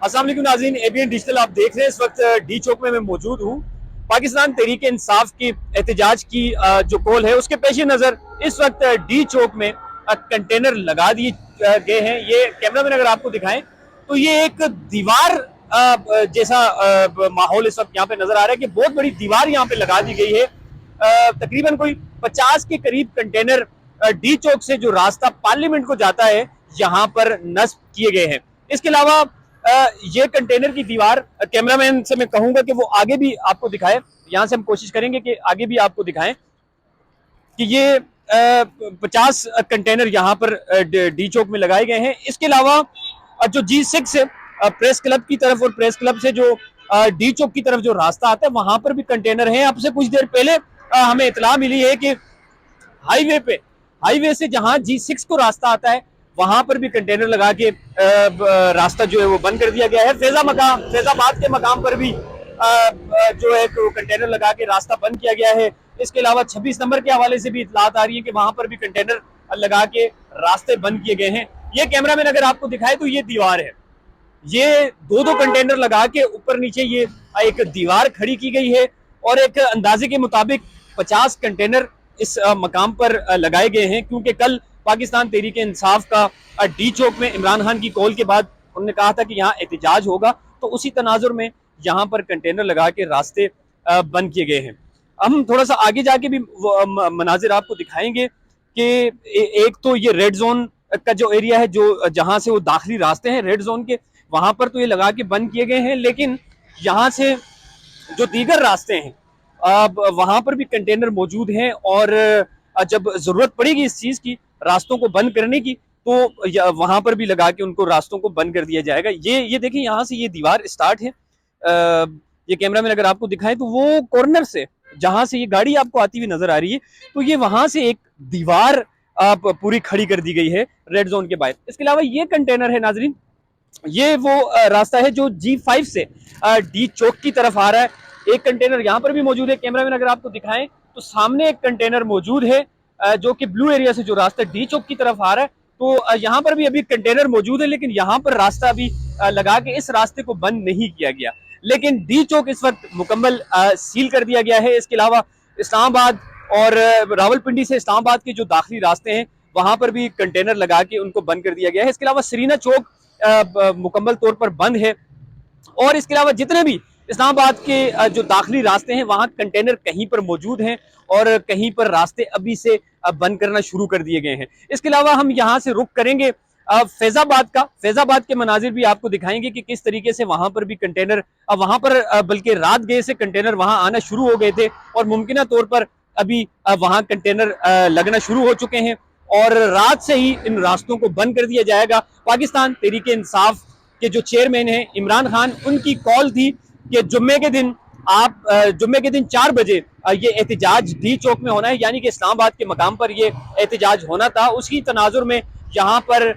अस्सलाम वालेकुम नाज़रीन, एबीएन डिजिटल आप देख रहे हैं। इस वक्त डी चौक में मैं मौजूद हूँ। पाकिस्तान तहरीक इंसाफ की एहतजाज की जो कॉल है उसके पेश नज़र इस वक्त डी चौक में कंटेनर लगा दिए गए हैं। ये कैमरा मैन अगर आपको दिखाएं तो ये एक दीवार जैसा माहौल इस वक्त यहाँ पे नजर आ रहा है कि बहुत बड़ी दीवार यहाँ पे लगा दी गई है। तकरीबन कोई 50 के करीब कंटेनर डी चौक से जो रास्ता पार्लियामेंट को जाता है यहाँ पर नस्ब किए गए हैं। इसके अलावा ये कंटेनर की दीवार, कैमरामैन से मैं कहूंगा कि वो आगे भी आपको दिखाए। यहाँ से हम कोशिश करेंगे कि आगे भी आपको दिखाएं कि ये 50 कंटेनर यहाँ पर डी चौक में लगाए गए हैं। इसके अलावा जो G6 प्रेस क्लब की तरफ और प्रेस क्लब से जो डी चौक की तरफ जो रास्ता आता है वहां पर भी कंटेनर हैं। अब से कुछ देर पहले हमें इतला मिली है कि हाईवे से जहां G6 को रास्ता आता है वहां पर भी कंटेनर लगा के रास्ता जो है वो बंद कर दिया गया है। फैजाबाद के मकाम पर भी जो है कंटेनर लगा के रास्ता बंद किया गया है। इसके अलावा 26 नंबर के हवाले से भी इतलात आ रही है कि वहां पर भी कंटेनर लगा के रास्ते बंद किए गए हैं। ये कैमरामैन अगर आपको दिखाए तो ये दीवार है, ये दो कंटेनर लगा के ऊपर नीचे ये एक दीवार खड़ी की गई है और एक अंदाजे के मुताबिक 50 कंटेनर इस मकाम पर लगाए गए हैं, क्योंकि कल पाकिस्तान तहरीक इंसाफ का डी चौक में इमरान खान की कॉल के बाद उन्होंने कहा था कि यहाँ एहतजाज होगा, तो उसी तनाजुर में यहाँ पर कंटेनर लगा के रास्ते बंद किए गए हैं। हम थोड़ा सा आगे जाके भी मनाजिर आपको दिखाएंगे कि एक तो ये रेड जोन का जो एरिया है, जो जहां से वो दाखिली रास्ते हैं रेड जोन के, वहां पर तो ये लगा के बंद किए गए हैं, लेकिन यहाँ से जो दीगर रास्ते हैं वहां पर भी कंटेनर मौजूद हैं और जब जरूरत पड़ेगी इस चीज की, रास्तों को बंद करने की, तो वहां पर भी लगा के उनको रास्तों को बंद कर दिया जाएगा। ये देखिए यहाँ से ये दीवार स्टार्ट है। ये कैमरा में अगर आपको दिखाएं तो वो कॉर्नर से जहां से ये गाड़ी आपको आती हुई नजर आ रही है, तो ये वहां से एक दीवार पूरी खड़ी कर दी गई है रेड जोन के बाहर। इसके अलावा ये कंटेनर है नाजरीन, ये वो रास्ता है जो G5 से डी चौक की तरफ आ रहा है। एक कंटेनर यहाँ पर भी मौजूद है। कैमरामैन अगर आपको दिखाएं तो सामने एक कंटेनर मौजूद है जो कि ब्लू एरिया से जो रास्ता डी चौक की तरफ आ रहा है, तो यहाँ पर भी अभी कंटेनर मौजूद है, लेकिन यहाँ पर रास्ता अभी लगा के इस रास्ते को बंद नहीं किया गया, लेकिन डी चौक इस वक्त मुकम्मल सील कर दिया गया है। इसके अलावा इस्लामाबाद और रावलपिंडी से इस्लामाबाद के जो दाखिली रास्ते हैं वहां पर भी कंटेनर लगा के उनको बंद कर दिया गया है। इसके अलावा सरीना चौक मुकम्मल तौर पर बंद है और इसके अलावा जितने भी इस्लामाबाद के जो दाखिली रास्ते हैं वहां कंटेनर कहीं पर मौजूद हैं और कहीं पर रास्ते अभी से बंद करना शुरू कर दिए गए हैं। इसके अलावा हम यहाँ से रुख करेंगे फैजाबाद के मनाजिर भी आपको दिखाएंगे कि किस तरीके से वहां पर भी कंटेनर वहां पर बल्कि रात गए से कंटेनर वहां आना शुरू हो गए थे और मुमकिन तौर पर अभी वहां कंटेनर लगना शुरू हो चुके हैं और रात से ही इन रास्तों को बंद कर दिया जाएगा। पाकिस्तान तहरीक इंसाफ के जो चेयरमैन हैं इमरान खान, उनकी कॉल थी कि जुम्मे के दिन 4 बजे ये एहतजाज डी चौक में होना है, यानी कि इस्लामाबाद के मकाम पर ये एहतजाज होना था। उसी तनाजुर में यहाँ पर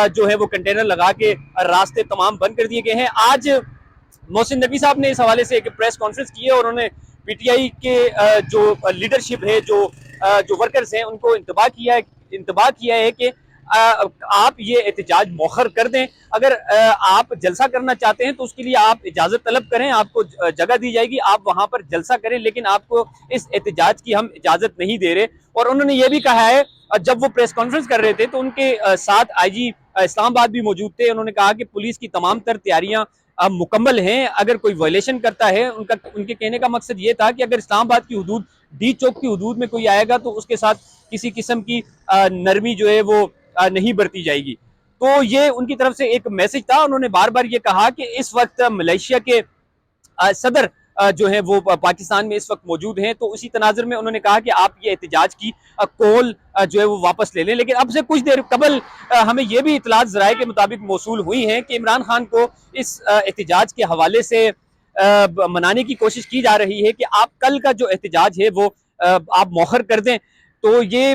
जो है वो कंटेनर लगा के रास्ते तमाम बंद कर दिए गए हैं। आज मोहसिन नकवी साहब ने इस हवाले से एक प्रेस कॉन्फ्रेंस की है और उन्होंने पीटीआई के जो लीडरशिप है, जो वर्कर्स हैं, उनको इंतबाह किया है कि आप ये एहतजाज मौखर कर दें। अगर आप जलसा करना चाहते हैं तो उसके लिए आप इजाज़त तलब करें, आपको जगह दी जाएगी, आप वहां पर जलसा करें, लेकिन आपको इस एहतजाज की हम इजाज़त नहीं दे रहे। और उन्होंने ये भी कहा है, जब वो प्रेस कॉन्फ्रेंस कर रहे थे तो उनके साथ आईजी इस्लामाबाद भी मौजूद थे, उन्होंने कहा कि पुलिस की तमाम तर तैयारियां मुकम्मल हैं, अगर कोई वायलेशन करता है, उनके कहने का मकसद ये था कि अगर इस्लामाबाद की हदूद डी चौक की हदूद में कोई आएगा तो उसके साथ किसी किस्म की नरमी जो है वो नहीं बरती जाएगी। तो ये उनकी तरफ से एक मैसेज था। उन्होंने बार बार ये कहा कि इस वक्त मलेशिया के सदर जो है वो पाकिस्तान में इस वक्त मौजूद हैं, तो उसी तनाजुर में उन्होंने कहा कि आप ये एहतजाज की कॉल जो है वो वापस ले लें। लेकिन अब से कुछ देर कबल हमें ये भी इतलात ज़राए के मुताबिक मौसूल हुई हैं कि इमरान खान को इस एहतजाज के हवाले से मनाने की कोशिश की जा रही है कि आप कल का जो एहतजाज है वो आप मौखर कर दें। तो ये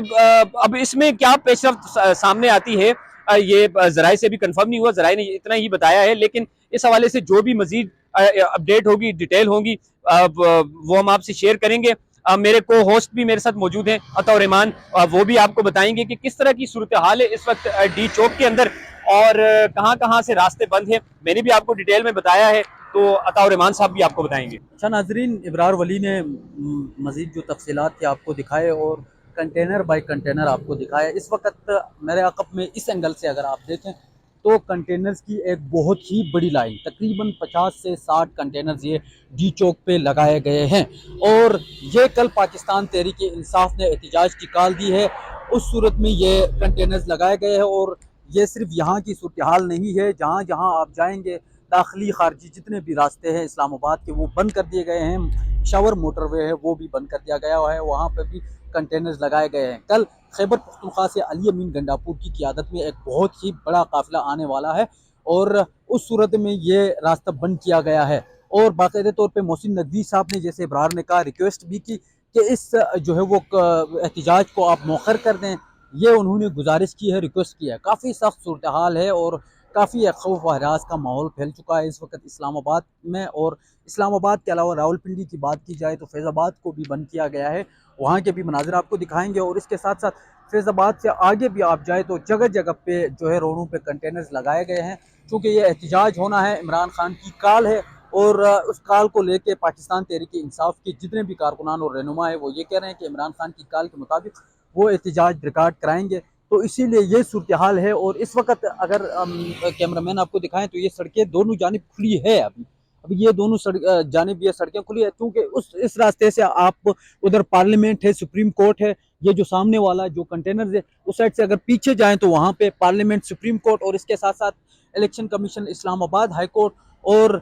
अब इसमें क्या पेशरफ्त सामने आती है ये ज़राए से भी कंफर्म नहीं हुआ, ज़राए ने इतना ही बताया है, लेकिन इस हवाले से जो भी मजीद अपडेट होगी, डिटेल होगी, वो हम आपसे शेयर करेंगे। मेरे को होस्ट भी मेरे साथ मौजूद हैं, अता और ईमान, वो भी आपको बताएंगे कि किस तरह की सूरत हाल है इस वक्त डी चौक के अंदर और कहां कहां से रास्ते बंद हैं मैंने भी आपको डिटेल में बताया है, तो अता रहमान साहब भी आपको बताएंगे। अच्छा नाजरीन, इब्रार वली ने मज़ीद जो तफसीलात थे आपको दिखाए और कंटेनर बाय कंटेनर आपको दिखाया। इस वक्त मेरे अक़ब में इस एंगल से अगर आप देखें तो कंटेनर्स की एक बहुत ही बड़ी लाइन, तकरीबन 50 से 60 कंटेनर्स ये डी चौक पे लगाए गए हैं। और ये कल पाकिस्तान तहरीक इंसाफ ने एहतजाज की कॉल दी है, उस सूरत में ये कंटेनर्स लगाए गए हैं। और ये सिर्फ यहाँ की सूरत हाल नहीं है, जहाँ जहाँ आप जाएंगे दाखिली खारजी जितने भी रास्ते हैं इस्लामाबाद के वो बंद कर दिए गए हैं। शावर मोटरवे है वो भी बंद कर दिया गया है, वहाँ पर भी कंटेनर्स लगाए गए हैं। कल खैबर पख्तूनख्वा से अली अमीन गंडापुर की क़ियादत में एक बहुत ही बड़ा काफिला आने वाला है और उस सूरत में ये रास्ता बंद किया गया है। और बाकायदे तौर पर मोहसिन नदवी साहब ने, जैसे इब्रार ने कहा, रिक्वेस्ट भी की कि इस जो है वो एहतजाज को आप मौखर कर दें। ये उन्होंने गुजारिश की है, रिक्वेस्ट किया है। काफ़ी सख्त सूरत हाल है और काफ़ी खौफ व हरास का माहौल फैल चुका है इस वक्त इस्लामाबाद में। और इस्लामाबाद के अलावा रावलपिंडी की बात की जाए तो फैज़ाबाद को भी बंद किया गया है, वहाँ के भी मनाज़िर आपको दिखाएंगे। और इसके साथ साथ फैज़ाबाद से आगे भी आप जाए तो जगह जगह पे जो है रोडों पे कंटेनर्स लगाए गए हैं, चूँकि ये एहतजाज होना है। इमरान खान की कॉल है और उस कॉल को लेके पाकिस्तान तहरीक इंसाफ के जितने भी कारकुनान और रहनुमा है वो ये कह रहे हैं कि इमरान खान की कॉल के मुताबिक वो एहतजाज रिकॉर्ड कराएंगे। तो इसीलिए ये सूरत हाल है। और इस वक्त अगर कैमरामैन आपको दिखाएं तो ये सड़कें दोनों जानिब खुली है। अभी ये दोनों जानिब ये सड़कें खुली है, क्योंकि इस रास्ते से आप उधर पार्लियामेंट है, सुप्रीम कोर्ट है, ये जो सामने वाला जो कंटेनर है उस साइड से अगर पीछे जाएं तो वहाँ पे पार्लियामेंट, सुप्रीम कोर्ट और इसके साथ साथ election commission, Islamabad high court और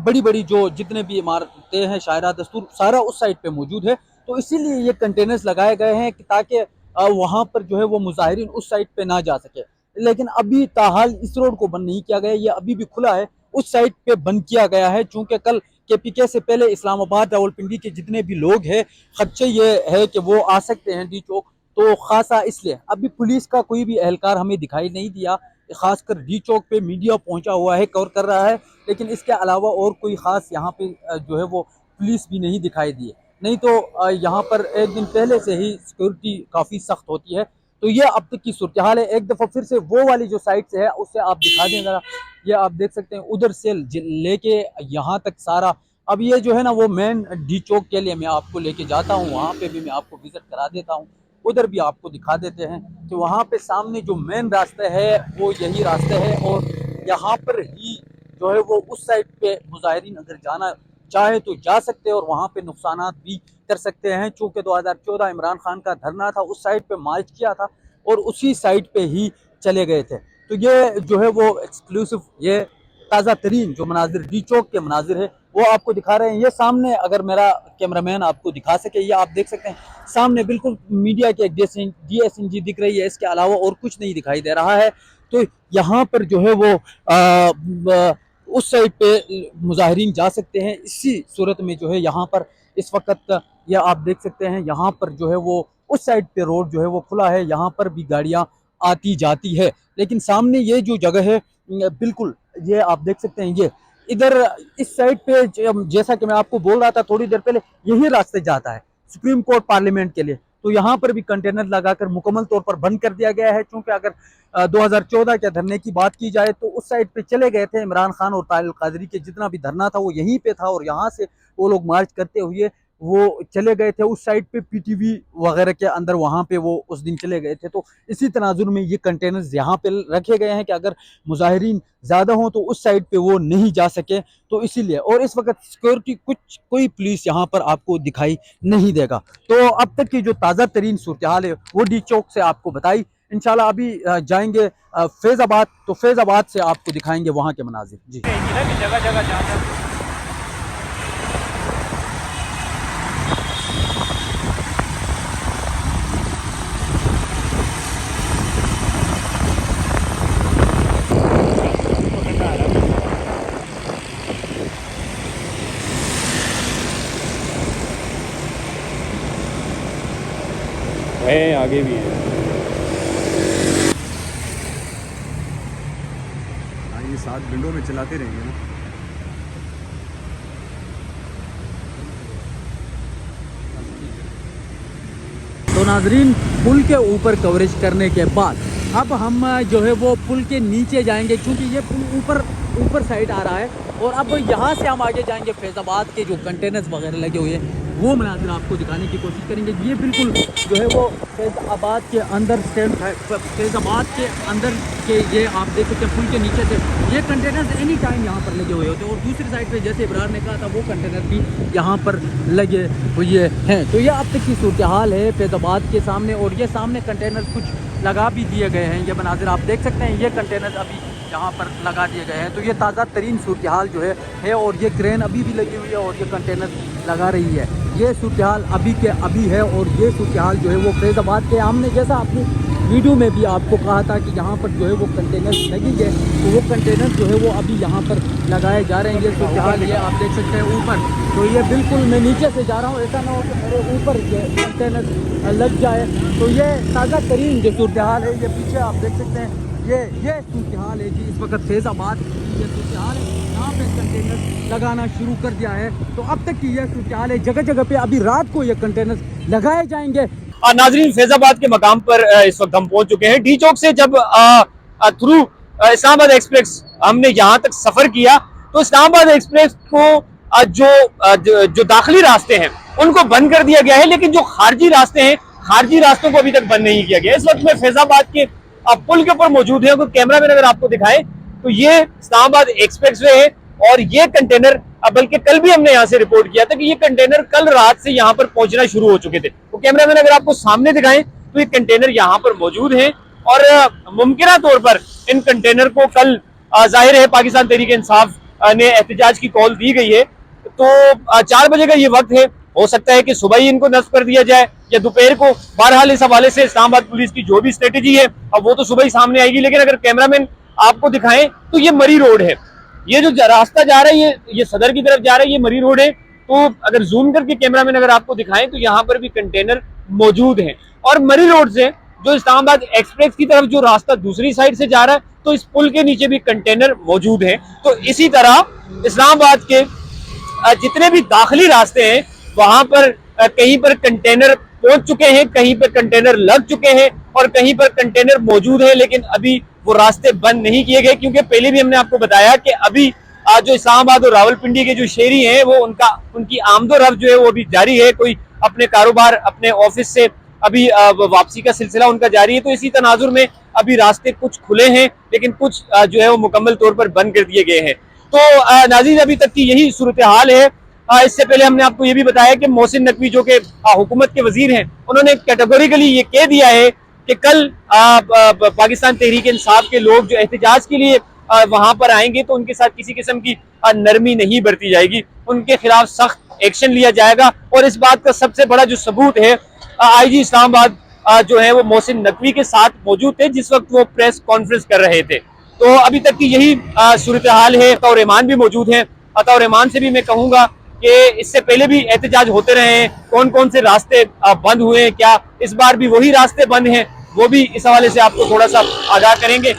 बड़ी बड़ी जो जितने भी इमारतें हैं, शायरा दस्तूर, सारा उस साइड पे मौजूद है। तो इसीलिए ये कंटेनर्स लगाए गए हैं कि ताकि वहाँ पर जो है वो मुजाहिरीन उस साइड पे ना जा सके। लेकिन अभी ताहाल इस रोड को बंद नहीं किया गया, ये अभी भी खुला है, उस साइड पे बंद किया गया है। चूँकि कल KPK से पहले इस्लामाबाद, रावलपिंडी के जितने भी लोग हैं, खदशे ये है कि वो आ सकते हैं डी चौक, तो खासा इसलिए अभी पुलिस का कोई भी एहलकार हमें दिखाई नहीं दिया। खासकर डी चौक पे मीडिया पहुंचा हुआ है, कवर कर रहा है, लेकिन इसके अलावा और कोई ख़ास यहाँ पे जो है वो पुलिस भी नहीं दिखाई दी है। नहीं तो यहाँ पर एक दिन पहले से ही सिक्योरिटी काफ़ी सख्त होती है। तो ये अब तक की सूरत हाल है। एक दफ़ा फिर से वो वाली जो साइड से है उससे आप दिखा दें ज़रा, ये आप देख सकते हैं उधर से लेके यहाँ तक सारा। अब ये जो है ना वो मेन डी चौक के लिए मैं आपको लेके जाता हूँ, वहाँ पे भी मैं आपको विजिट करा देता हूँ, उधर भी आपको दिखा देते हैं। तो वहाँ पे सामने जो मेन रास्ता है वो यही रास्ता है और यहाँ पर ही जो है वो उस साइड पे मुजाहिरीन अगर जाना चाहे तो जा सकते हैं और वहाँ पे नुकसानात भी कर सकते हैं। चूँकि 2014 इमरान खान का धरना था, उस साइड पे मार्च किया था और उसी साइड पे ही चले गए थे। तो ये जो है वो एक्सक्लूसिव, ये ताज़ा तरीन जो मनाजिर डी चौक के मनाजिर है वो आपको दिखा रहे हैं। ये सामने अगर मेरा कैमरामैन आपको दिखा सके, ये आप देख सकते हैं सामने बिल्कुल मीडिया की एक DSNG दिख रही है, इसके अलावा और कुछ नहीं दिखाई दे रहा है। तो यहाँ पर जो है वो उस साइड पे मुजाहिरीन जा सकते हैं। इसी सूरत में जो है यहाँ पर इस वक्त ये आप देख सकते हैं, यहाँ पर जो है वो उस साइड पे रोड जो है वो खुला है, यहाँ पर भी गाड़ियाँ आती जाती है। लेकिन सामने ये जो जगह है बिल्कुल ये आप देख सकते हैं, ये इधर इस साइड पे जैसा कि मैं आपको बोल रहा था थोड़ी देर पहले, यही रास्ते जाता है सुप्रीम कोर्ट पार्लियामेंट के लिए। तो यहाँ पर भी कंटेनर लगाकर मुकम्मल तौर पर बंद कर दिया गया है। क्योंकि अगर 2014 के धरने की बात की जाए तो उस साइड पे चले गए थे इमरान खान और ताहिर कादरी के जितना भी धरना था वो यहीं पे था और यहाँ से वो लोग मार्च करते हुए वो चले गए थे उस साइड पे PTV वगैरह के अंदर, वहाँ पे वो उस दिन चले गए थे। तो इसी तनाजुर में ये कंटेनर्स यहाँ पे रखे गए हैं कि अगर मुजाहिरीन ज़्यादा हों तो उस साइड पे वो नहीं जा सके, तो इसीलिए। और इस वक्त सिक्योरिटी कोई पुलिस यहाँ पर आपको दिखाई नहीं देगा। तो अब तक की जो ताज़ा तरीन सूरत हाल है वो डी चौक से आपको बताई। इंशाल्लाह अभी जाएंगे फैज़ाबाद, तो फैज़ाबाद से आपको दिखाएंगे वहाँ के मनाजिर। जी जगह जगह जाना है, आगे भी है। हाँ, ये 7 विंडो में चलाते रहेंगे ना। तो नाजरीन, पुल के ऊपर कवरेज करने के बाद अब हम जो है वो पुल के नीचे जाएंगे, क्योंकि ये पुल ऊपर साइड आ रहा है। और अब यहाँ से हम आगे जाएंगे, फैज़ाबाद के जो कंटेनर्स वगैरह लगे हुए हैं वो मनाज़िर आपको दिखाने की कोशिश करेंगे। ये बिल्कुल जो है वो फैज़ाबाद के अंदर फैज़ाबाद के अंदर के ये आप देख सकते हैं, पुल के नीचे से ये कंटेनर्स एनी टाइम यहाँ पर लगे हुए होते हैं। और दूसरी साइड पे जैसे इब्रार ने कहा था वो कंटेनर भी यहाँ पर लगे हुए हैं। तो ये अब तक की सूरत हाल है फैज़ाबाद के सामने। और ये सामने कंटेनर कुछ लगा भी दिए गए हैं, ये मनाज़िर आप देख सकते हैं। ये कंटेनर अभी यहाँ पर लगा दिए गए हैं। तो ये ताज़ा तरीन सूरत हाल जो है और ये क्रेन अभी भी लगी हुई है और ये कंटेनर लगा रही है। ये सूरत हाल अभी के अभी है। और ये सूरत हाल जो है वो फैज़ाबाद के, हमने जैसा अपनी वीडियो में भी आपको कहा था कि यहाँ पर जो है वो कंटेनर लगेंगे, तो वो कंटेनर जो है वो अभी यहाँ पर लगाए जा रहे हैं। ये सूरत हाल ये आप देख सकते हैं ऊपर। तो ये बिल्कुल मैं नीचे से जा रहा हूँ, ऐसा ना हो कि मेरे ऊपर ये कंटेनर लग जाए। तो ये ताज़ा तरीन जो सूरत हाल है, ये पीछे आप देख सकते हैं, ये सूरत हाल है जी इस वक्त फैज़ाबाद की। ये सूरत हाल है, यहाँ पे कंटेनर लगाना शुरू कर दिया है। तो अब तक की ये सूरत हाल है, जगह जगह पे अभी रात को ये कंटेनर लगाए जाएंगे। नाजरीन, फैजाबाद के मकाम पर इस वक्त हम पहुंच चुके हैं। डी चौक से जब थ्रू इस्लामाबाद एक्सप्रेस हमने यहाँ तक सफर किया, तो इस्लामाबाद एक्सप्रेस को जो दाखिली रास्ते हैं उनको बंद कर दिया गया है, लेकिन जो खारजी रास्ते हैं, खारजी रास्तों को अभी तक बंद नहीं किया गया। इस वक्त में फैजाबाद के पुल के ऊपर मौजूद है। कैमरा मैन अगर आपको दिखाए तो ये इस्लामाबाद एक्सप्रेस वे है। और ये कंटेनर, बल्कि कल भी हमने यहाँ से रिपोर्ट किया था कि ये कंटेनर कल रात से यहाँ पर पहुंचना शुरू हो चुके थे। तो कैमरामैन अगर आपको सामने दिखाएं तो ये कंटेनर यहाँ पर मौजूद हैं और मुमकिन तौर पर इन कंटेनर को कल जाहिर है पाकिस्तान तहरीक इंसाफ ने एहतजाज की कॉल दी गई है। तो 4 बजे का ये वक्त है, हो सकता है कि सुबह ही इनको नस्ब कर दिया जाए या दोपहर को। बहरहाल इस हवाले से इस्लामाबाद पुलिस की जो भी स्ट्रेटेजी है अब वो तो सुबह ही सामने आएगी। लेकिन अगर कैमरामैन आपको दिखाएं तो ये मरी रोड है, ये जो रास्ता जा रहा है ये सदर की तरफ जा रहा है, ये मरी रोड है। तो अगर जूम करके कैमरामैन अगर आपको दिखाएं तो यहाँ पर भी कंटेनर मौजूद हैं। और मरी रोड से जो इस्लामाबाद एक्सप्रेस की तरफ जो रास्ता दूसरी साइड से जा रहा है, तो इस पुल के नीचे भी कंटेनर मौजूद हैं। तो इसी तरह इस्लामाबाद के जितने भी दाखिली रास्ते हैं वहां पर कहीं पर कंटेनर पहुंच चुके हैं, कहीं पर कंटेनर लग चुके हैं और कहीं पर कंटेनर मौजूद है, लेकिन अभी वो रास्ते बंद नहीं किए गए। क्योंकि पहले भी हमने आपको बताया कि अभी जो इस्लामाबाद और रावलपिंडी के जो शहरी हैं वो उनकी आमदोरफ्त जो है वो अभी जारी है। कोई अपने कारोबार, अपने ऑफिस से अभी वापसी का सिलसिला उनका जारी है। तो इसी तनाजुर में अभी रास्ते कुछ खुले हैं, लेकिन कुछ जो है वो मुकम्मल तौर पर बंद कर दिए गए हैं। तो नाज़रीन, अभी तक की यही सूरत हाल है। इससे पहले हमने आपको ये भी बताया कि मोहसिन नकवी जो कि हुकूमत के वजीर हैं, उन्होंने कैटेगोरिकली ये कह दिया है कि कल पाकिस्तान तहरीक इंसाफ के लोग जो एहतजाज के लिए वहां पर आएंगे तो उनके साथ किसी किस्म की नरमी नहीं बरती जाएगी, उनके खिलाफ सख्त एक्शन लिया जाएगा। और इस बात का सबसे बड़ा जो सबूत है, IG इस्लामाबाद जो है वो मोहसिन नकवी के साथ मौजूद थे जिस वक्त वो प्रेस कॉन्फ्रेंस कर रहे थे। तो अभी तक की यही सूरत हाल है। अता रहमान भी मौजूद हैं। अता रहमान से भी मैं कहूँगा कि इससे पहले भी एहतजाज होते रहे हैं, कौन कौन से रास्ते बंद हुए हैं, क्या इस बार भी वही रास्ते बंद हैं, वो भी इस हवाले से आपको थोड़ा सा आगाह करेंगे।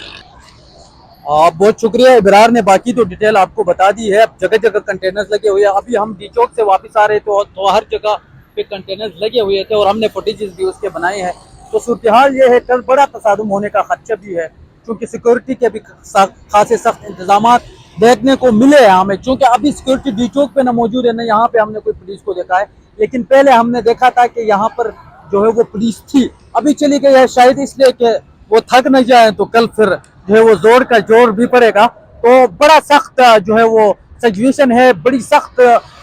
बहुत शुक्रिया, इब्रार ने बाकी तो डिटेल आपको बता दी है। अब जगह जगह कंटेनर्स लगे हुए हैं। अभी हम डी चौक से वापस आ रहे तो हर जगह पे कंटेनर्स लगे हुए थे और हमने फुटेजेस भी उसके बनाए हैं। तो सूरत हाल ये है, कल बड़ा तसादुम होने का खदशा भी है, क्योंकि सिक्योरिटी के भी खासे सख्त इंतजाम देखने को मिले हैं हमें। चूँकि अभी सिक्योरिटी डी चौक पे ना मौजूद है, ना यहाँ पे हमने कोई पुलिस को देखा है। लेकिन पहले हमने देखा था कि यहाँ पर जो है वो पुलिस थी, अभी चली गई है, शायद इसलिए कि वो थक न जाए, तो कल फिर जो है वो जोर का जोर भी पड़ेगा। तो बड़ा सख्त जो है वो सिचुएशन है, बड़ी सख्त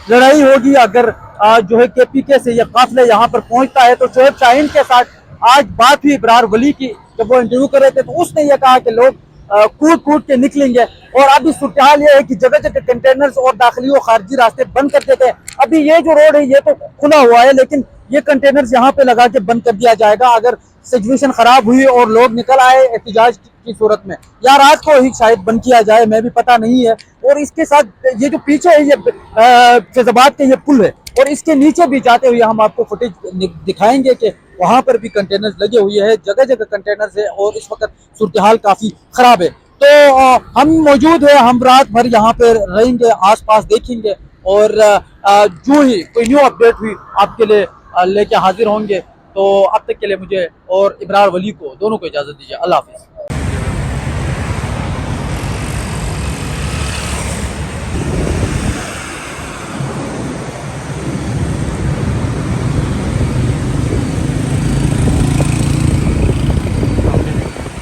लड़ाई होगी अगर जो है KPK से ये काफिला यहाँ पर पहुँचता है। तो शोएब शाहीन के साथ आज बात हुई इब्रार वली की, जब वो इंटरव्यू कर रहे थे तो उसने ये कहा कि लोग कूद कूद के निकलेंगे। और अभी सूरत हाल ये है कि जगह जगह कंटेनर्स और दाखिली और खारजी रास्ते बंद कर देते हैं। अभी ये जो रोड है ये तो खुला हुआ है, लेकिन ये कंटेनर्स यहाँ पे लगा के बंद कर दिया जाएगा अगर सिचुएशन खराब हुई और लोग निकल आए एहतजाज की सूरत में, या रात को ही शायद बंद किया जाए, मैं भी पता नहीं है। और इसके साथ ये जो पीछे है ये फैजाबाद के ये पुल है और इसके नीचे भी जाते हुए हम आपको फुटेज दिखाएंगे कि वहाँ पर भी कंटेनर्स लगे हुए हैं, जगह जगह कंटेनर्स है और इस वक्त सूरत हाल काफ़ी ख़राब है। तो हम मौजूद है, हम रात भर यहाँ पर रहेंगे, आसपास देखेंगे और जो ही कोई न्यू अपडेट हुई आपके लिए लेके हाजिर होंगे। तो अब तक के लिए मुझे और इब्रार वली को दोनों को इजाज़त दीजिए। अल्लाह हाफिज़।